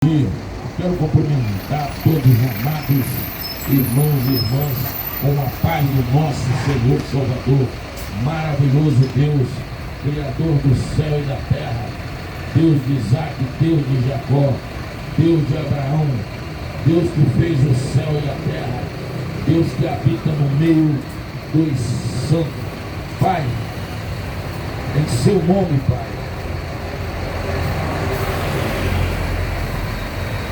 Quero cumprimentar todos os amados irmãos e irmãs com a paz do nosso Senhor Salvador, maravilhoso Deus, Criador do céu e da terra, Deus de Isaac, Deus de Jacó, Deus de Abraão, Deus que fez o céu e a terra, Deus que habita no meio dos santos. Pai, em seu nome, Pai,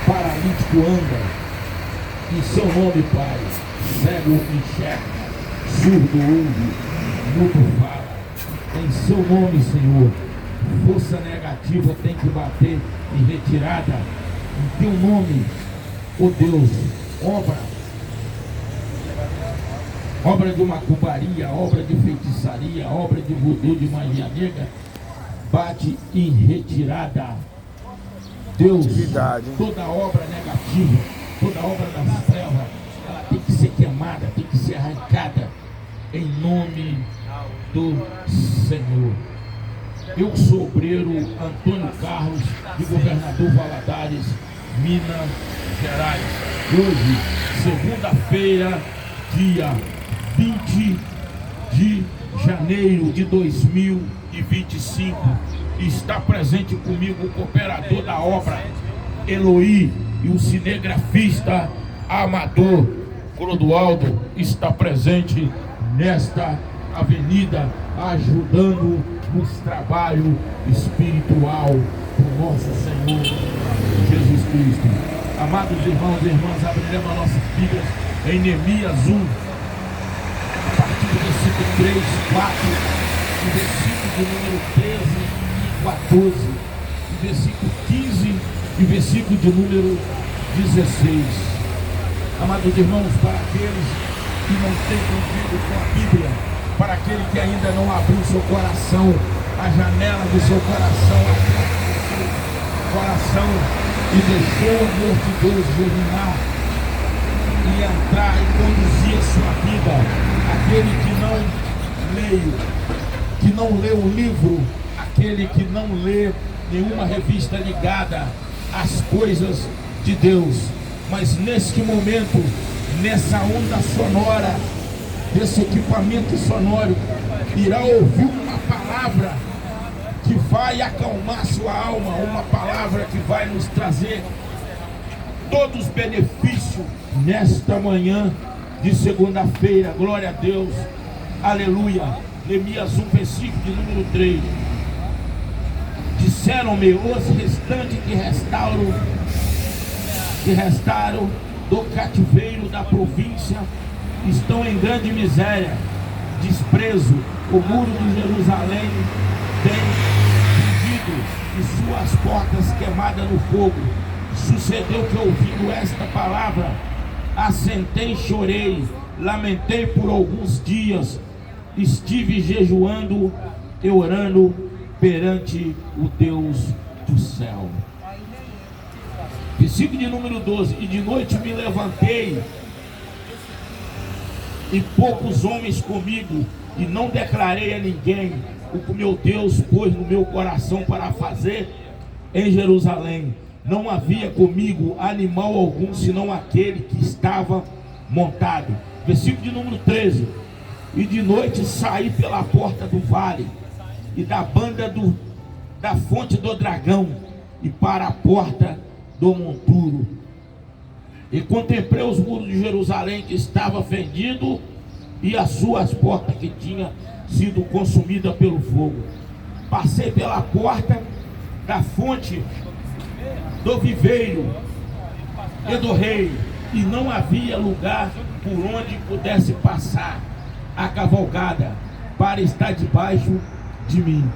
paralítico anda, em seu nome, Pai, cego enxerga, surdo ouve, mudo fala, em seu nome, Senhor, força negativa tem que bater em retirada, em teu nome, ó Deus, obra de macumbaria, obra de feitiçaria, obra de voodoo, de magia negra, bate em retirada. Deus, toda obra negativa, toda obra das trevas, ela tem que ser queimada, tem que ser arrancada, em nome do Senhor. Eu sou obreiro Antônio Carlos, de Governador Valadares, Minas Gerais. Hoje, segunda-feira, dia 20 de janeiro de 2025, está presente comigo o cooperador da obra, Eloí, e o cinegrafista amador, Clodoaldo, está presente nesta avenida, ajudando nos trabalhos espiritual do nosso Senhor Jesus Cristo. Amados irmãos e irmãs, abriremos a nossa Bíblia em Neemias 1, a partir do versículo 3, 4, o versículo de número 13 e 14, o versículo 15 e versículo de número 16. Amados irmãos, para aqueles que não têm convido com a Bíblia, para aquele que ainda não abriu seu coração, a janela do seu coração, a porta do seu coração, e deixou o amor de Deus germinar e entrar e conduzir a sua vida, aquele que não lê o livro, aquele que não lê nenhuma revista ligada às coisas de Deus, mas neste momento, nessa onda sonora, desse equipamento sonoro, irá ouvir uma palavra que vai acalmar sua alma, uma palavra que vai nos trazer todos os benefícios nesta manhã de segunda-feira. Glória a Deus, aleluia. Neemias 1, versículo de número 3. Disseram-me os restantes que restaram do cativeiro da província estão em grande miséria, desprezo. O muro de Jerusalém tem vivido e suas portas queimadas no fogo. Sucedeu que, ouvindo esta palavra, assentei, chorei, lamentei por alguns dias, estive jejuando e orando perante o Deus do céu. Versículo de número 12. E de noite me levantei, e poucos homens comigo, e não declarei a ninguém o que meu Deus pôs no meu coração para fazer em Jerusalém. Não havia comigo animal algum, senão aquele que estava montado. Versículo de número 13. E de noite saí pela porta do vale, e da banda da fonte do dragão, e para a porta do monturo, e contemplei os muros de Jerusalém que estava fendido, e as suas portas que tinha sido consumida pelo fogo. Passei pela porta da fonte do viveiro e do rei, e não havia lugar por onde pudesse passar a cavalgada para estar debaixo de mim.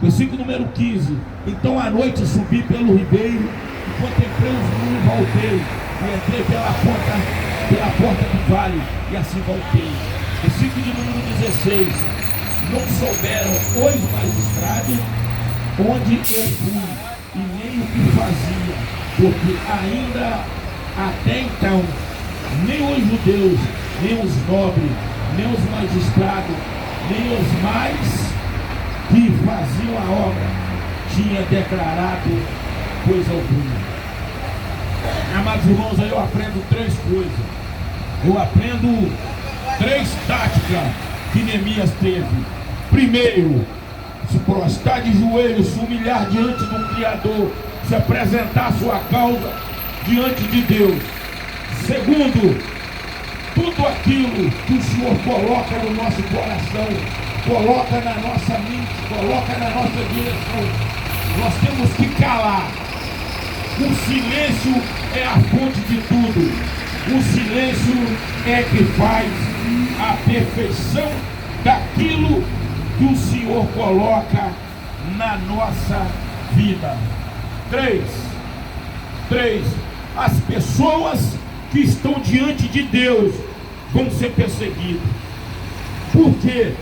Versículo número 15. Então à noite subi pelo ribeiro e contemplei os muros e voltei, e entrei pela porta do vale, e assim voltei. Versículo de número 16. Não souberam os magistrados onde eu fui, e nem o que fazia, porque ainda até então nem os judeus, nem os nobres, nem os magistrados, nem os mais que faziam a obra tinha declarado coisa alguma. amados irmãos, aí eu aprendo 3 coisas. Eu aprendo 3 táticas que Neemias teve. Primeiro, se prostrar de joelhos, se humilhar diante do Criador, se apresentar a sua causa diante de Deus. Segundo, tudo aquilo que o Senhor coloca no nosso coração, coloca na nossa mente, coloca na nossa direção, nós temos que calar. O silêncio é a fonte de tudo. O silêncio é que faz a perfeição daquilo que o Senhor coloca na nossa vida. 3. As pessoas que estão diante de Deus vão ser perseguidas. Por quê?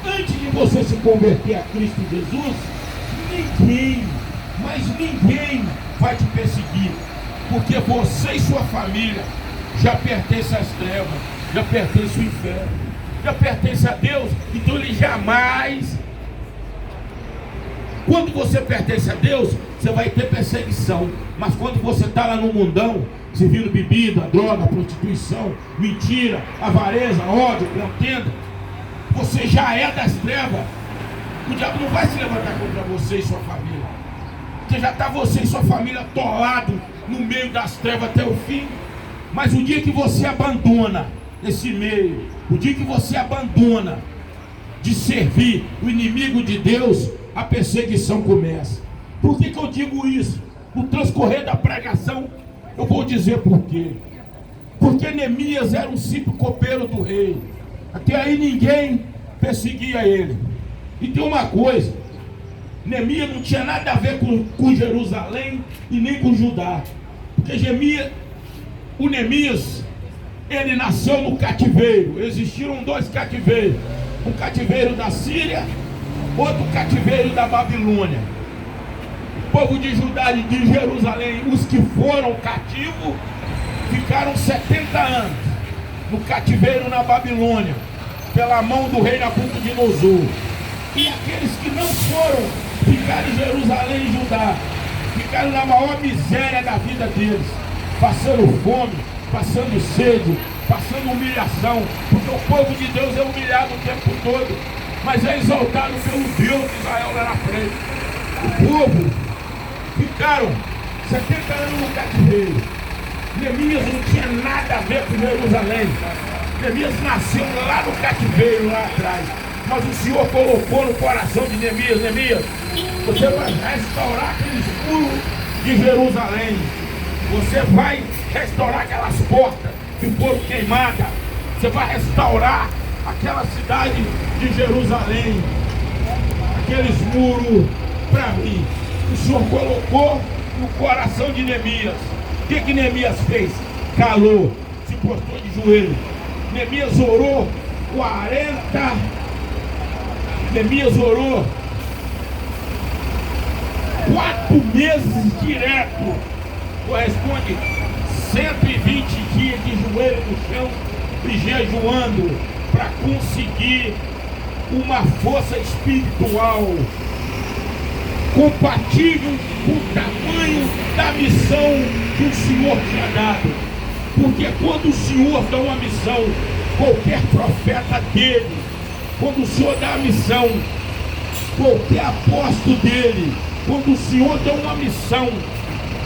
Antes de você se converter a Cristo Jesus, ninguém, mas ninguém vai te perseguir, porque você e sua família já pertencem às trevas, já pertencem ao inferno, já pertencem a Deus. Então ele jamais, quando você pertence a Deus, você vai ter perseguição. Mas quando você está lá no mundão, servindo bebida, droga, prostituição, mentira, avareza, ódio, contenda, você já é das trevas. O diabo não vai se levantar contra você e sua família, porque já está você e sua família atolado no meio das trevas até o fim. Mas o dia que você abandona esse meio, o dia que você abandona de servir o inimigo de Deus, a perseguição começa. Por que eu digo isso? No transcorrer da pregação, eu vou dizer por quê. Porque Neemias era um simples copeiro do rei. Até aí ninguém perseguia ele. E tem uma coisa, Neemias não tinha nada a ver com Jerusalém e nem com Judá. Porque o Neemias, ele nasceu no cativeiro. Existiram 2 cativeiros. Um cativeiro da Síria, outro cativeiro da Babilônia. O povo de Judá e de Jerusalém, os que foram cativos, ficaram 70 anos no cativeiro na Babilônia, pela mão do rei Nabucodonosor. E aqueles que não foram, ficaram em Jerusalém e Judá, ficaram na maior miséria da vida deles, passando fome, passando sede, passando humilhação, porque o povo de Deus é humilhado o tempo todo, mas é exaltado pelo Deus de Israel lá na frente. O povo ficaram 70 anos no cativeiro. Neemias não tinha nada a ver com Jerusalém. Neemias nasceu lá no cativeiro, lá atrás. Mas o Senhor colocou no coração de Neemias: Neemias, você vai restaurar aqueles muros de Jerusalém. Você vai restaurar aquelas portas que foram queimadas. Você vai restaurar aquela cidade de Jerusalém, aqueles muros para mim. O Senhor colocou no coração de Neemias. O que Neemias fez? Calou, se postou de joelho. Neemias orou 40. Neemias orou 4 meses direto. Corresponde 120 dias de joelho no chão e jejuando, para conseguir uma força espiritual compatível com o tamanho da missão que o Senhor tinha dado. Porque quando o Senhor dá uma missão, qualquer profeta dele, quando o Senhor dá a missão, qualquer apóstolo dele, quando o Senhor dá uma missão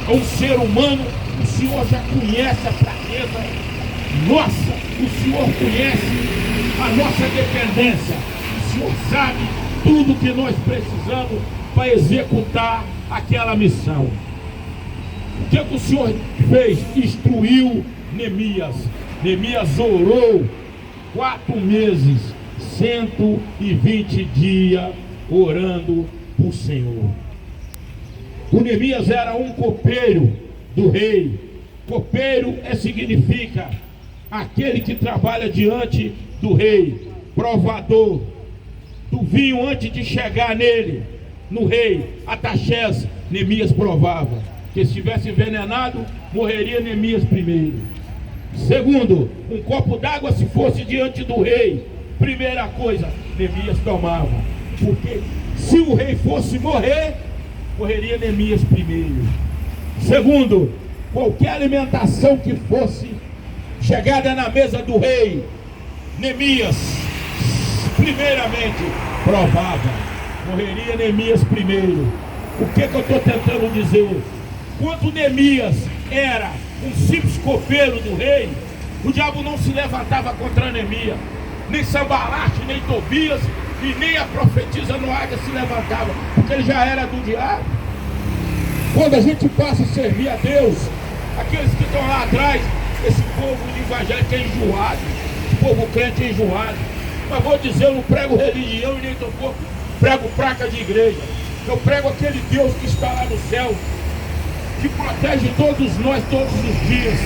a um ser humano, o Senhor já conhece a fraqueza nossa, o Senhor conhece a nossa dependência, o Senhor sabe tudo que nós precisamos para executar aquela missão. O que o Senhor fez? Instruiu Neemias. Neemias orou 4 meses, 120 dias orando para o Senhor. O Neemias era um copeiro do rei. Copeiro significa aquele que trabalha diante do rei, provador do vinho antes de chegar nele, no rei Artaxerxes. Neemias provava, que se estivesse envenenado, morreria Neemias primeiro. Segundo, um copo d'água se fosse diante do rei, primeira coisa, Neemias tomava, porque se o rei fosse morrer, morreria Neemias primeiro. Segundo, qualquer alimentação que fosse chegada na mesa do rei, Neemias, primeiramente, provava. Morreria Neemias primeiro. O que eu estou tentando dizer? Quando Neemias era um simples copeiro do rei, o diabo não se levantava contra Neemias. Nem Sanbalate, nem Tobias, e nem a profetisa Noádia se levantava, porque ele já era do diabo. Quando a gente passa a servir a Deus, aqueles que estão lá atrás, esse povo evangélico é enjoado, esse povo crente é enjoado. Mas vou dizer, eu não prego religião e nem tampouco prego placa de igreja. Eu prego aquele Deus que está lá no céu, que protege todos nós todos os dias.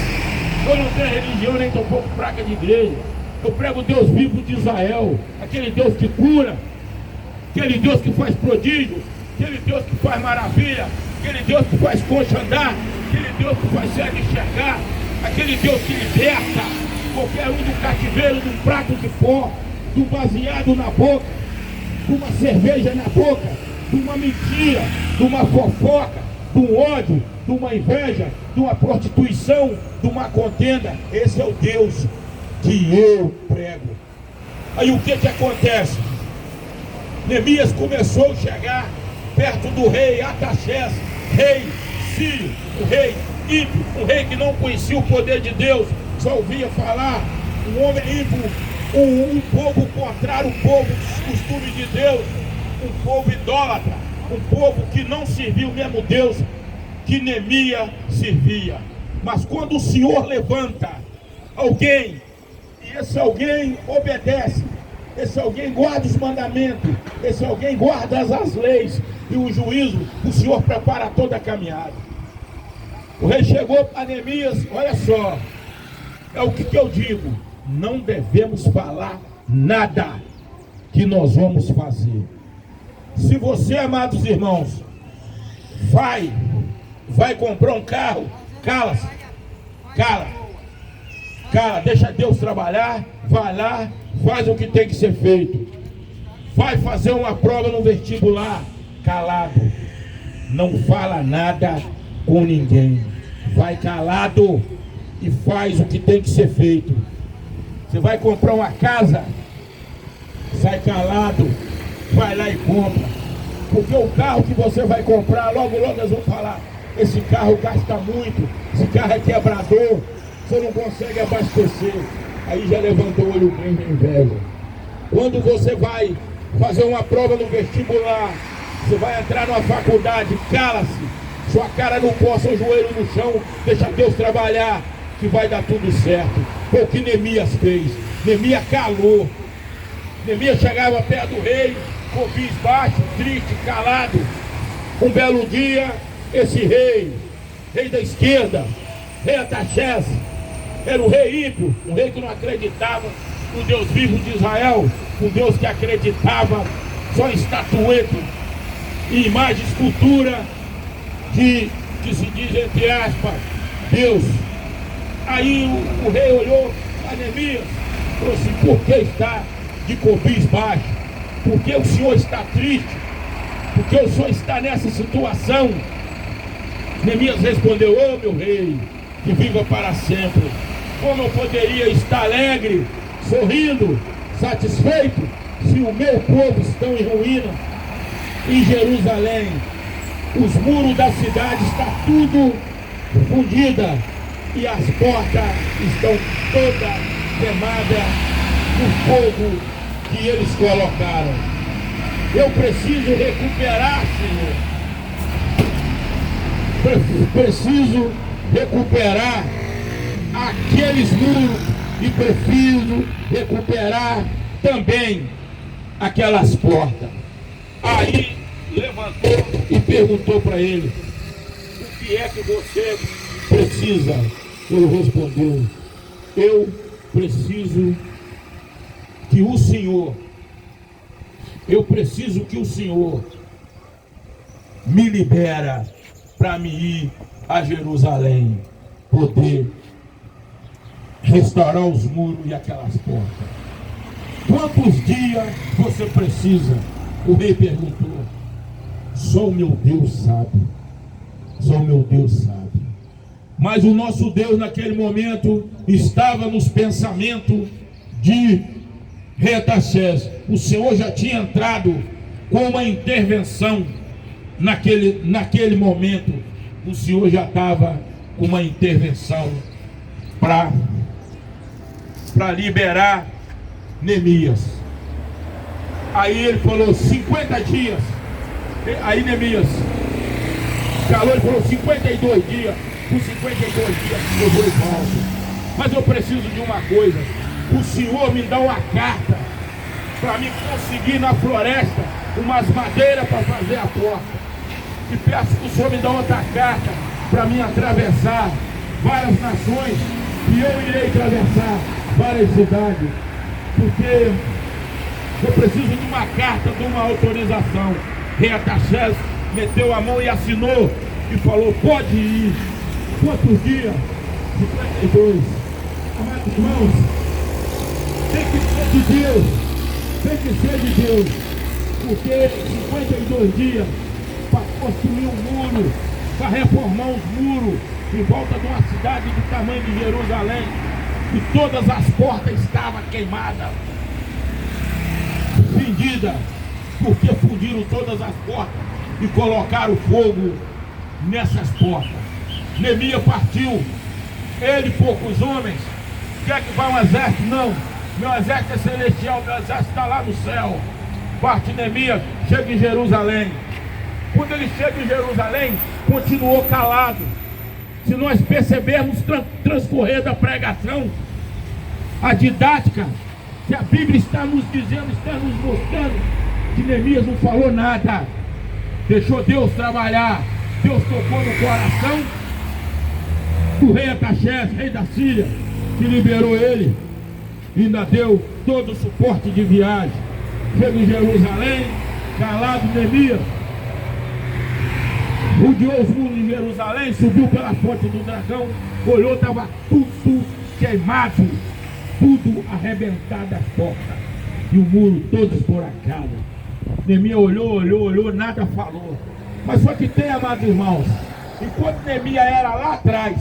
Eu não tenho religião nem tampouco placa de igreja. Eu prego o Deus vivo de Israel, aquele Deus que cura, aquele Deus que faz prodígio, aquele Deus que faz maravilha, aquele Deus que faz coxa andar, aquele Deus que faz cego enxergar, aquele Deus que liberta qualquer um do cativeiro, de um prato de pó, de um baseado na boca, de uma cerveja na boca, de uma mentira, de uma fofoca, de um ódio, de uma inveja, de uma prostituição, de uma contenda. Esse é o Deus que eu prego. Aí o que acontece? Neemias começou a chegar perto do rei Artaxerxes, rei Sírio, o rei ímpio, um rei que não conhecia o poder de Deus, só ouvia falar, um homem ímpio, um povo contrário, um povo dos costumes de Deus, um povo idólatra, um povo que não servia o mesmo Deus que Neemias servia. Mas quando o Senhor levanta alguém, e esse alguém obedece, esse alguém guarda os mandamentos, esse alguém guarda as leis e o juízo, o Senhor prepara toda a caminhada. O rei chegou para Neemias, olha só, é o que eu digo, não devemos falar nada que nós vamos fazer. Se você, amados irmãos, vai comprar um carro, cala-se, cala, deixa Deus trabalhar, vai lá, faz o que tem que ser feito. Vai fazer uma prova no vestibular, calado, não fala nada com ninguém, vai calado e faz o que tem que ser feito. Você vai comprar uma casa, sai calado, vai lá e compra, porque o carro que você vai comprar, logo eles vão falar, esse carro gasta muito, esse carro é quebrador, você não consegue abastecer. Aí já levantou o olho bem de inveja. Quando você vai fazer uma prova no vestibular, você vai entrar numa faculdade, cala-se, sua cara no pó, seu joelho no chão, deixa Deus trabalhar, que vai dar tudo certo. Foi o que Neemias fez. Neemias calou. Neemias chegava perto do rei, cabisbaixo, triste, calado. Um belo dia, esse rei da esquerda, rei Artaxerxes, era o rei ímpio, um rei que não acreditava no Deus vivo de Israel, um Deus que acreditava só em estatueta, em imagem, escultura, que se diz entre aspas, Deus. Aí o rei olhou para Neemias e falou assim, por que está de cabisbaixo? Por que o senhor está triste? Por que o senhor está nessa situação? Neemias respondeu, ô meu rei, que viva para sempre. Como eu poderia estar alegre, sorrindo, satisfeito, se o meu povo está em ruína? Em Jerusalém, os muros da cidade estão tudo fundida e as portas estão todas queimadas no fogo que eles colocaram. Eu preciso recuperar, Senhor. Preciso recuperar aqueles muros e preciso recuperar também aquelas portas. Aí levantou e perguntou para ele, o que é que você precisa? Ele respondeu, eu preciso que o Senhor, me libera para me ir a Jerusalém, poder restaurar os muros e aquelas portas. Quantos dias você precisa? O rei perguntou. Só o meu Deus sabe. Só o meu Deus sabe. Mas o nosso Deus naquele momento estava nos pensamentos de Artaxerxes. O Senhor já tinha entrado com uma intervenção naquele momento. O Senhor já estava com uma intervenção para liberar Neemias. Aí ele falou 50 dias. Aí Neemias calou, ele falou 52 dias. Com 52 dias eu vou e volto. Mas eu preciso de uma coisa. O Senhor me dá uma carta para me conseguir na floresta umas madeiras para fazer a porta. E peço que o Senhor me dê outra carta para mim atravessar várias nações. E eu irei atravessar várias cidades. Porque eu preciso de uma carta, de uma autorização. Rei Artaxerxes meteu a mão e assinou e falou: pode ir. Quantos dias? 52. Amados irmãos, tem que ser de Deus. Tem que ser de Deus. Porque 52 dias para construir um muro, para reformar os muros em volta de uma cidade do tamanho de Jerusalém, e todas as portas estavam queimadas, fendidas, porque fundiram todas as portas e colocaram fogo nessas portas. Neemias partiu, ele e poucos homens. Quer que vá um exército? Não, meu exército é celestial, meu exército está lá no céu. Parte Neemias, chega em Jerusalém. Quando ele chega em Jerusalém, continuou calado. Se nós percebermos transcorrer da pregação, a didática que a Bíblia está nos dizendo, está nos mostrando, que Neemias não falou nada, deixou Deus trabalhar. Deus tocou no coração do rei Artaxerxes, rei da Síria, que liberou ele, e ainda deu todo o suporte de viagem. Chega em Jerusalém, calado Neemias, rodeou os muros de Jerusalém, subiu pela fonte do dragão, olhou, estava tudo queimado, tudo arrebentado as portas, e o muro todo esburacado. Neemias olhou, nada falou. Mas só que tem, amados irmãos, enquanto Neemias era lá atrás,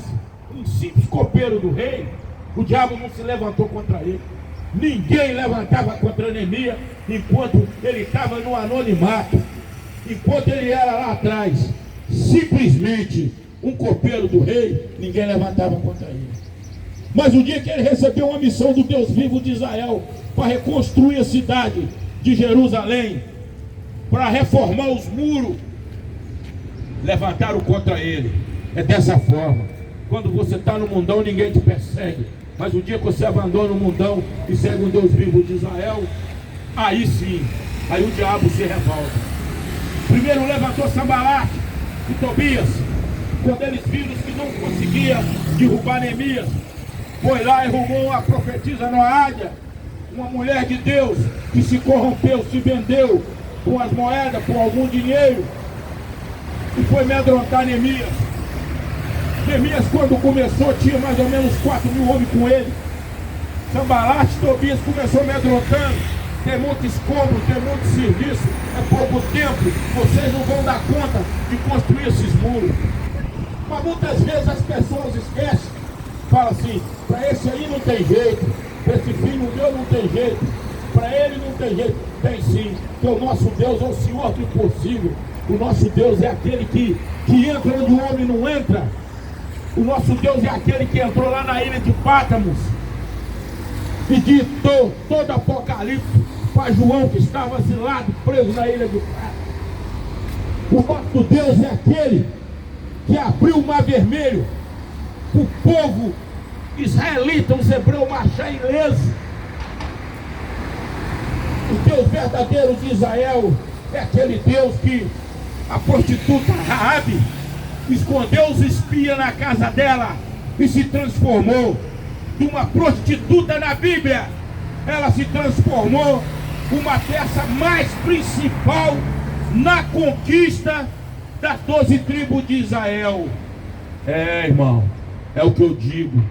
um simples copeiro do rei, o diabo não se levantou contra ele. Ninguém levantava contra Neemias enquanto ele estava no anonimato. Enquanto ele era lá atrás, simplesmente um copeiro do rei, ninguém levantava contra ele. Mas o dia que ele recebeu uma missão do Deus vivo de Israel para reconstruir a cidade de Jerusalém, para reformar os muros, levantaram contra ele. É dessa forma. Quando você está no mundão, ninguém te persegue. Mas o dia que você abandona o mundão e segue o Deus vivo de Israel, aí sim, aí o diabo se revolta. Primeiro levantou Sanbalate e Tobias. Quando eles viram que não conseguia derrubar Neemias, foi lá e arrumou a profetisa Noádia, uma mulher de Deus que se corrompeu, se vendeu com as moedas, por algum dinheiro, e foi amedrontar Neemias. Neemias, quando começou, tinha mais ou menos 4.000 homens com ele. Sanbalate e Tobias começou amedrontando. Tem muito escombro, tem muito serviço, é pouco tempo, vocês não vão dar conta de construir esses muros. Mas muitas vezes as pessoas esquecem, falam assim: para esse aí não tem jeito, para esse filho meu não tem jeito, para ele não tem jeito. Tem sim, porque o nosso Deus é o Senhor do impossível. O nosso Deus é aquele que entra onde o homem não entra. O nosso Deus é aquele que entrou lá na ilha de Pátamos e ditou todo Apocalipse para João, que estava asilado, preso na ilha de Pátamos. O nosso Deus é aquele que abriu o mar vermelho para o povo israelita, os hebreus, marchar ileso. O Deus verdadeiro de Israel é aquele Deus que a prostituta Raabe escondeu os espias na casa dela e se transformou de uma prostituta na Bíblia. Ela se transformou uma peça mais principal na conquista das 12 tribos de Israel. É, irmão, é o que eu digo.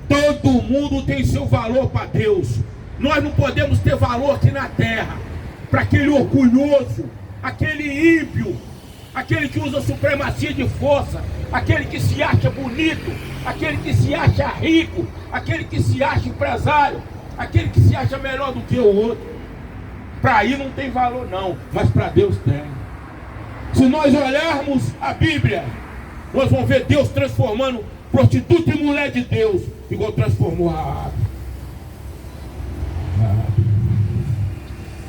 Todo mundo tem seu valor para Deus. Nós não podemos ter valor aqui na terra para aquele orgulhoso, aquele ímpio, aquele que usa supremacia de força, aquele que se acha bonito, aquele que se acha rico, aquele que se acha empresário, aquele que se acha melhor do que o outro. Para aí não tem valor não, mas para Deus tem. Se nós olharmos a Bíblia, nós vamos ver Deus transformando prostituta e mulher de Deus, igual transformou a Raabe.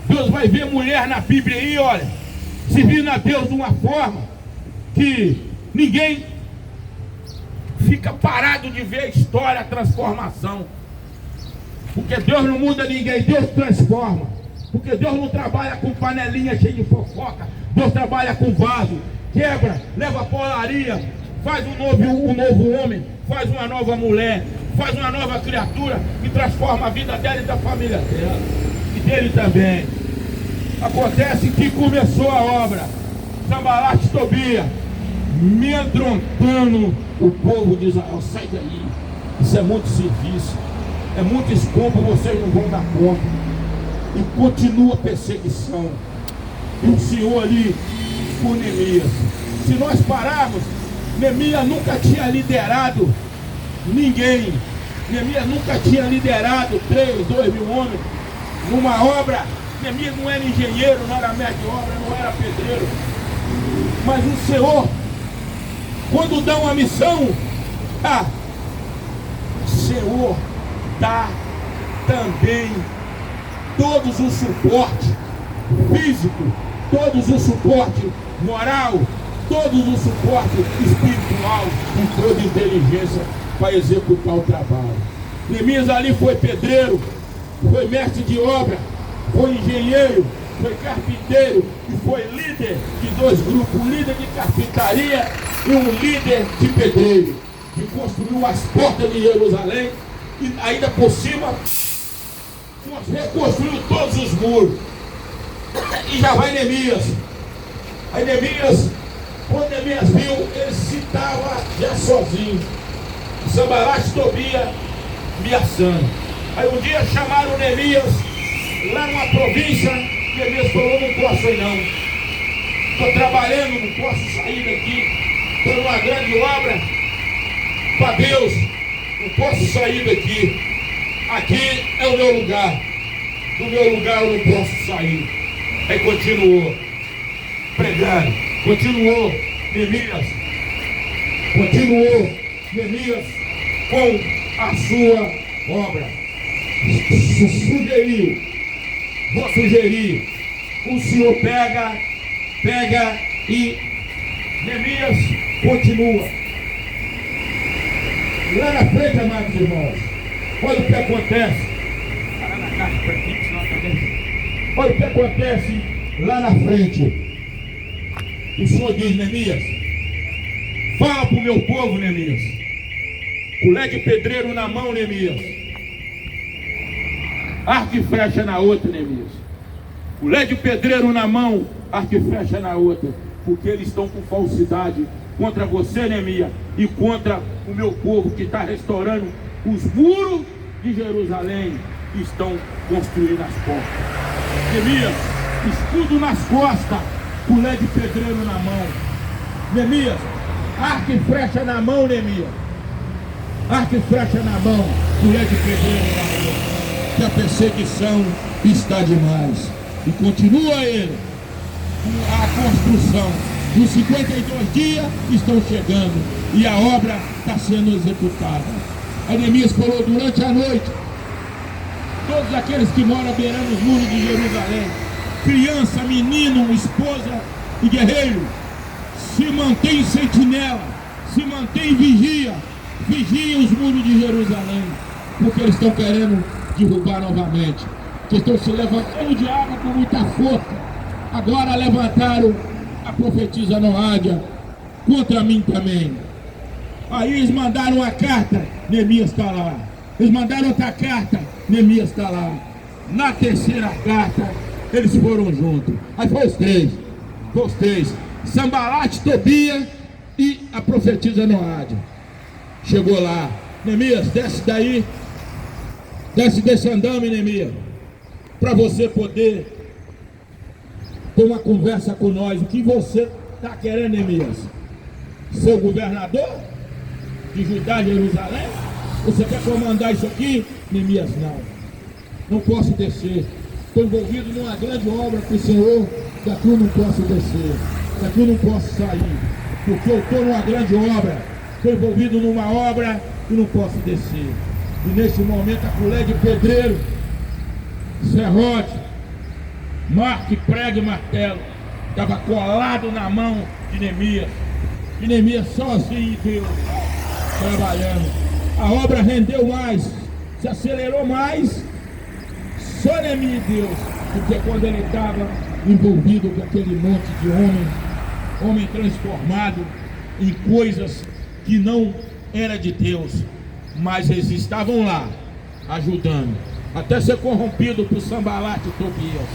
Deus vai ver mulher na Bíblia aí, olha, servindo a Deus de uma forma que ninguém fica parado de ver a história, a transformação. Porque Deus não muda ninguém, Deus transforma. Porque Deus não trabalha com panelinha cheia de fofoca. Deus trabalha com vaso, quebra, leva a polaria, faz um novo homem, faz uma nova mulher, faz uma nova criatura e transforma a vida dela e da família dela. E dele também. Acontece que começou a obra, Sanbalat e Tobias, amedrontando o povo de Israel. Sai daí, isso é muito serviço, é muito escombro, vocês não vão dar conta. E continua a perseguição. E o Senhor ali com Neemias. Se nós pararmos, Neemias nunca tinha liderado ninguém. Neemias nunca tinha liderado 2 mil homens numa obra. Neemias não era engenheiro, não era mestre de obra, não era pedreiro. Mas o Senhor, quando dá uma missão, o Senhor dá também todos os suportes físico, todos os suportes moral, todos os suportes espiritual e toda inteligência para executar o trabalho. Neemias ali foi pedreiro, foi mestre de obra, foi engenheiro, foi carpinteiro e foi líder de 2 grupos, um líder de carpintaria e um líder de pedreiro, que construiu as portas de Jerusalém e ainda por cima reconstruiu todos os muros. E já vai Neemias. Aí Neemias, quando Neemias viu, ele se estava já sozinho. Sanbalat e Tobias ameaçando. Aí um dia chamaram Neemias lá numa província. Neemias falou: não posso ir não. Estou trabalhando, não posso sair daqui. Estou numa grande obra para Deus. Não posso sair daqui. Aqui é o meu lugar. Do meu lugar eu não posso sair. Aí continuou pregando. Continuou Neemias. Continuou Neemias com a sua obra. Vou sugerir. O Senhor pega e Neemias continua. Lá na frente, amados irmãos, olha o que acontece. Olha o que acontece lá na frente. O Senhor diz: Neemias, fala para o meu povo, Neemias. Colher de pedreiro na mão, Neemias. Arco e flecha na outra, Neemias. Colher de pedreiro na mão, arco e flecha na outra. Porque eles estão com falsidade contra você, Neemias, e contra o meu povo que está restaurando os muros de Jerusalém que estão construindo as portas. Neemias, escudo nas costas, colher de pedreiro na mão. Neemias, arco e flecha na mão, Neemias. Arco e flecha na mão, colher de pedreiro na mão. Que a perseguição está demais. E continua ele. A construção dos 52 dias estão chegando e a obra está sendo executada. A Neemias falou: durante a noite, todos aqueles que moram beirando os muros de Jerusalém, criança, menino, esposa e guerreiro, se mantém sentinela, se mantém vigia os muros de Jerusalém, porque eles estão querendo derrubar novamente, que estão se levantando de água com muita força. Agora levantaram a profetisa Noádia contra mim também. Aí eles mandaram uma carta, Neemias está lá. Eles mandaram outra carta, Neemias está lá. Na terceira carta, eles foram juntos. Aí foi os três. Sanbalat, Tobias e a profetisa Noádia. Chegou lá. Neemias, desce daí. Desce desse andame, Neemias. Para você poder ter uma conversa com nós. O que você está querendo, Neemias? Ser o governador de Judá e Jerusalém? Você quer comandar isso aqui? Neemias, não posso descer. Estou envolvido numa grande obra com o Senhor, daqui eu não posso descer, daqui eu não posso sair, porque eu estou numa grande obra, estou envolvido numa obra e não posso descer. E neste momento a colher de pedreiro, serrote, marco, prego e martelo estava colado na mão de Neemias. E Neemias sozinho em Deus, trabalhando. A obra rendeu mais, se acelerou mais, só Neemias e Deus, porque quando ele estava envolvido com aquele monte de homem transformado em coisas que não era de Deus, mas eles estavam lá, ajudando, até ser corrompido por Sambalat e Tobias.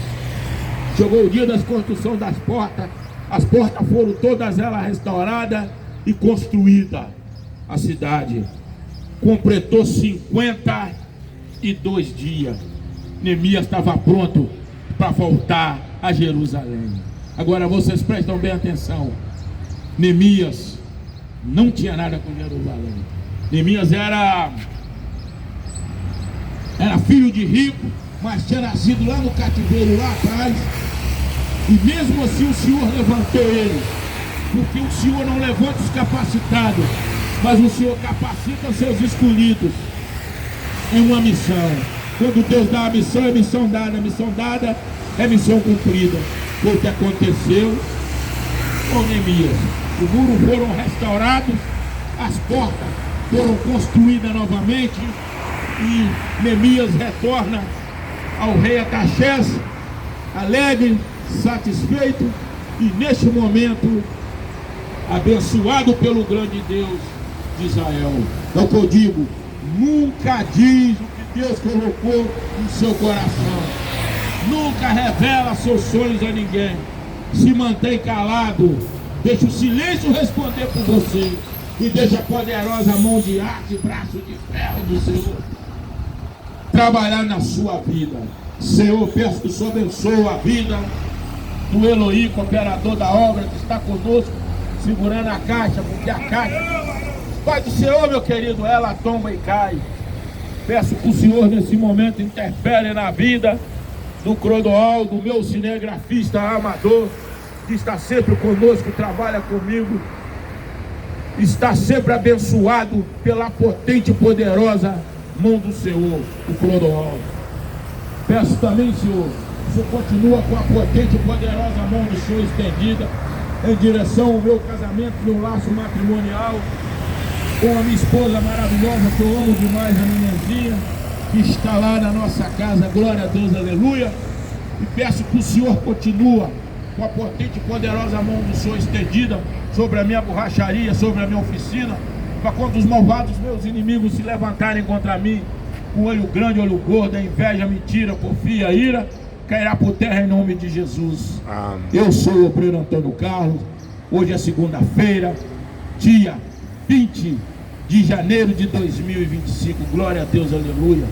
Chegou o dia da construção das portas, as portas foram todas elas restauradas e construídas. A cidade completou 52 dias. Neemias estava pronto para voltar a Jerusalém. Agora vocês prestam bem atenção. Neemias não tinha nada com Jerusalém. Neemias era filho de rico, mas tinha nascido lá no cativeiro, lá atrás. E mesmo assim o Senhor levantou ele, porque o Senhor não levanta os capacitados, mas o Senhor capacita os seus escolhidos em uma missão. Quando Deus dá a missão, é missão dada é missão cumprida. Foi o que aconteceu com Neemias. Os muros foram restaurados, as portas foram construídas novamente, e Neemias retorna ao rei Artaxerxes, alegre, satisfeito, e neste momento abençoado pelo grande Deus de Israel. É o que eu digo: nunca diz o que Deus colocou no seu coração, nunca revela seus sonhos a ninguém, se mantém calado, deixa o silêncio responder por você, e deixa a poderosa mão de arte, braço de ferro do Senhor trabalhar na sua vida. Senhor, peço que o Senhor abençoe a vida do Eloí, cooperador da obra, que está conosco, segurando a caixa, porque a caixa, Pai do Senhor, meu querido, ela tomba e cai. Peço que o Senhor nesse momento interfere na vida do Clodoaldo, do meu cinegrafista amador, que está sempre conosco, trabalha comigo, está sempre abençoado pela potente e poderosa mão do Senhor, o Clodoaldo. Peço também, Senhor, o Senhor continua com a potente e poderosa mão do Senhor estendida em direção ao meu casamento, meu laço matrimonial, com a minha esposa maravilhosa, que eu amo demais, a Nenenzinha, que está lá na nossa casa, glória a Deus, aleluia. E peço que o Senhor continua com a potente e poderosa mão do Senhor estendida sobre a minha borracharia, sobre a minha oficina, para quando os malvados meus inimigos se levantarem contra mim, o olho grande, olho gordo, a inveja, a mentira, a porfia, a ira, cairá por terra em nome de Jesus. Amém. Eu sou o obreiro Antônio Carlos. Hoje é segunda-feira, dia 20 de janeiro de 2025. Glória a Deus, aleluia.